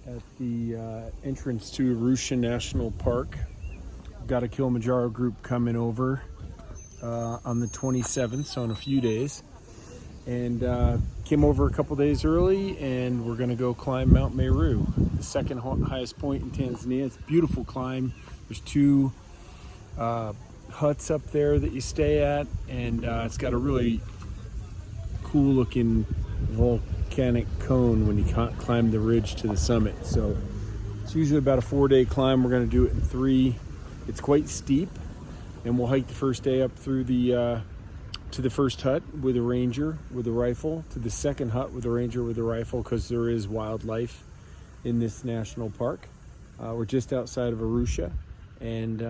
at the entrance to Arusha National Park. We've got a Kilimanjaro group coming over on the 27th, so in a few days. And came over a couple days early, and we're going to go climb Mount Meru, the second highest point in Tanzania. It's a beautiful climb. There's two huts up there that you stay at, and it's got a really cool looking volcanic cone when you climb the ridge to the summit. So it's usually about a 4-day climb. We're going to do it in 3. It's quite steep, and we'll hike the first day up through the to the first hut with a ranger with a rifle, to the second hut with a ranger with a rifle, because there is wildlife in this national park. We're just outside of Arusha, and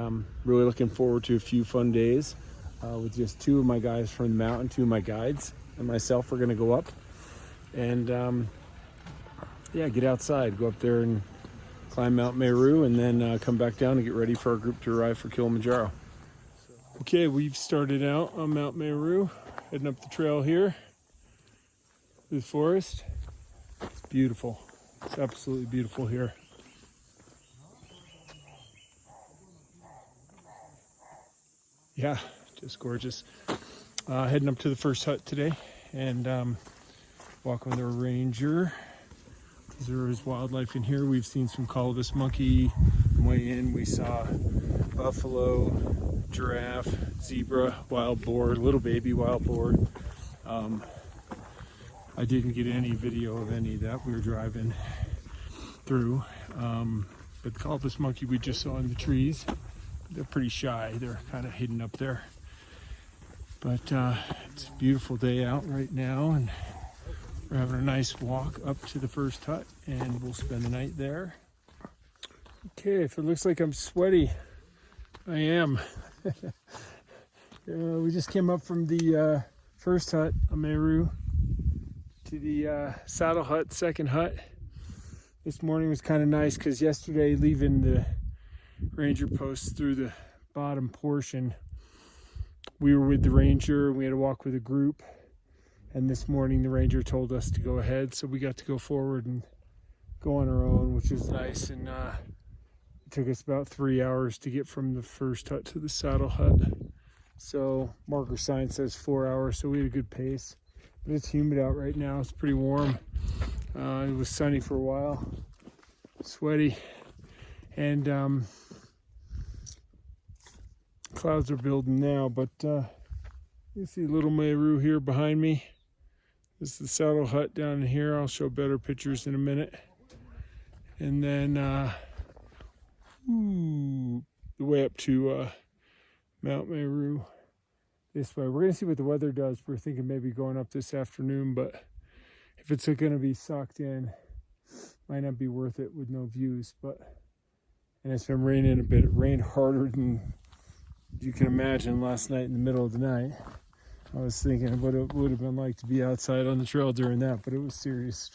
really looking forward to a few fun days with just 2 of my guys from the mountain, 2 of my guides, and myself. We're going to go up and yeah, get outside, go up there and climb Mount Meru, and then come back down and get ready for our group to arrive for Kilimanjaro. Okay, we've started out on Mount Meru, heading up the trail here through the forest. It's beautiful. It's absolutely beautiful here. Yeah, just gorgeous. Heading up to the first hut today, and walking with our ranger. There is wildlife in here. We've seen some colobus monkey. On the way in, we saw buffalo, giraffe, zebra, wild boar, little baby wild boar. I didn't get any video of any of that. We were driving through. But the colobus monkey we just saw in the trees. They're pretty shy. They're kind of hidden up there. But it's a beautiful day out right now, and we're having a nice walk up to the first hut, and we'll spend the night there. Okay, if it looks like I'm sweaty, I am. We just came up from the first hut on Meru to the saddle hut, second hut. This morning was kind of nice because yesterday, leaving the ranger post through the bottom portion, we were with the ranger and we had to walk with a group. And this morning the ranger told us to go ahead, so we got to go forward and go on our own, which was nice. And it took us about 3 hours to get from the first hut to the saddle hut. So marker sign says 4 hours, so we had a good pace. But it's humid out right now. It's pretty warm. It was sunny for a while, sweaty, and clouds are building now. But you see little Meru here behind me. This is the saddle hut down here. I'll show better pictures in a minute. And then the way up to Mount Meru this way. We're going to see what the weather does. We're thinking maybe going up this afternoon, but if it's going to be sucked in, might not be worth it with no views. And it's been raining a bit. It rained harder than you can imagine last night in the middle of the night. I was thinking what it would have been like to be outside on the trail during that, but it was serious.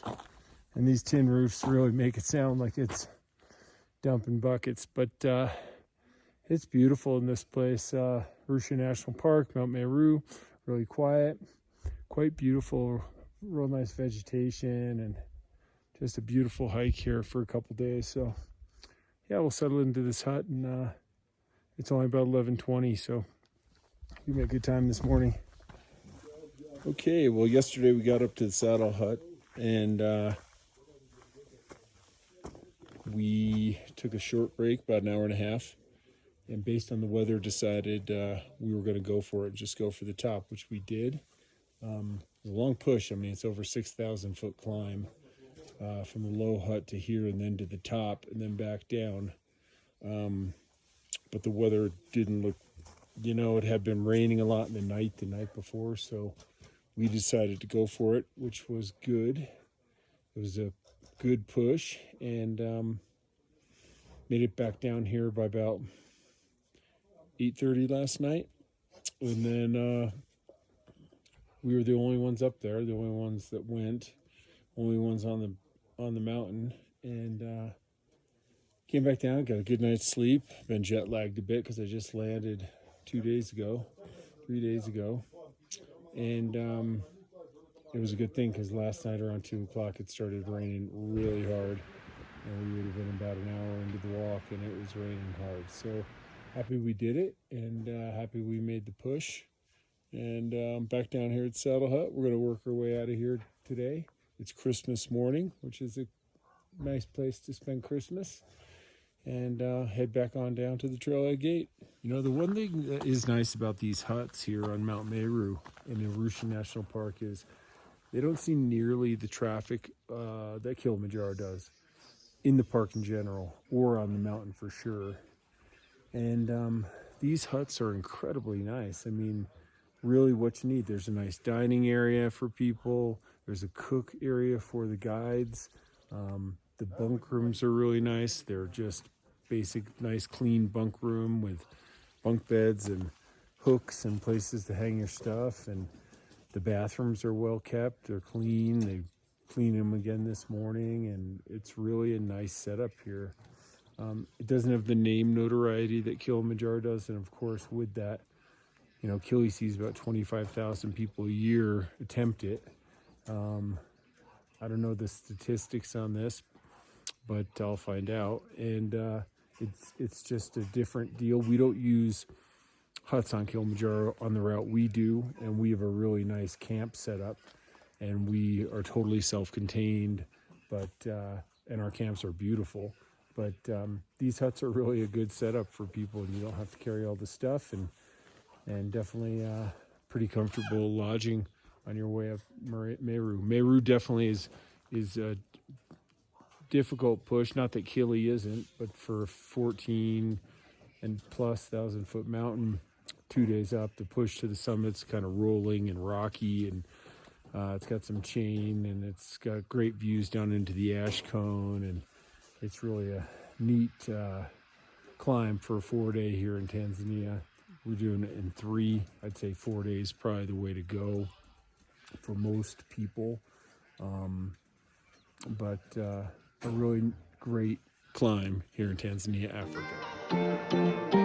And these tin roofs really make it sound like it's dumping buckets. But it's beautiful in this place. Arusha National Park, Mount Meru, really quiet, quite beautiful, real nice vegetation, and just a beautiful hike here for a couple days. So yeah, we'll settle into this hut, and it's only about 11:20, so we had a good time this morning. Okay, well, yesterday we got up to the saddle hut, and we took a short break, about an hour and a half, and based on the weather decided we were going to go for it, just go for the top, which we did. It was a long push. I mean, it's over 6,000 foot climb from the low hut to here, and then to the top, and then back down. But the weather didn't look, it had been raining a lot in the night before, so we decided to go for it, which was good. It was a good push, and made it back down here by about 8:30 last night. And then we were the only ones up there, the only ones that went, only ones on the mountain, and came back down, got a good night's sleep. Been jet lagged a bit because I just landed 3 days ago, and it was a good thing because last night around 2 o'clock it started raining really hard, and it was raining hard. So happy we did it, and happy we made the push. And back down here at Saddle Hut, we're going to work our way out of here today. It's Christmas morning, which is a nice place to spend Christmas, and head back on down to the Trailhead Gate. You know, the one thing that is nice about these huts here on Mount Meru in Arusha National Park is they don't see nearly the traffic that Kilimanjaro does in the park in general, or on the mountain for sure. And these huts are incredibly nice. I mean, really what you need. There's a nice dining area for people. There's a cook area for the guides. The bunk rooms are really nice. They're just basic, nice, clean bunk room with bunk beds and hooks and places to hang your stuff. And the bathrooms are well kept. They're clean. They cleaned them again this morning, and it's really a nice setup here. It doesn't have the name notoriety that Kilimanjaro does, and of course, with that, you know, Kili sees about 25,000 people a year attempt it. I don't know the statistics on this, but I'll find out. And it's just a different deal. We don't use huts on Kilimanjaro on the route we do, and we have a really nice camp set up, and we are totally self-contained, but and our camps are beautiful. But these huts are really a good setup for people, and you don't have to carry all the stuff, and definitely pretty comfortable lodging on your way up Meru. Meru definitely is a difficult push. Not that Kili isn't, but for 14 and plus 1,000-foot mountain, 2 days up, the push to the summit's kind of rolling and rocky, and it's got some chain, and it's got great views down into the ash cone, and it's really a neat climb for a 4-day here in Tanzania. We're doing it in 3. I'd say 4 days probably the way to go for most people. But a really great climb here in Tanzania, Africa.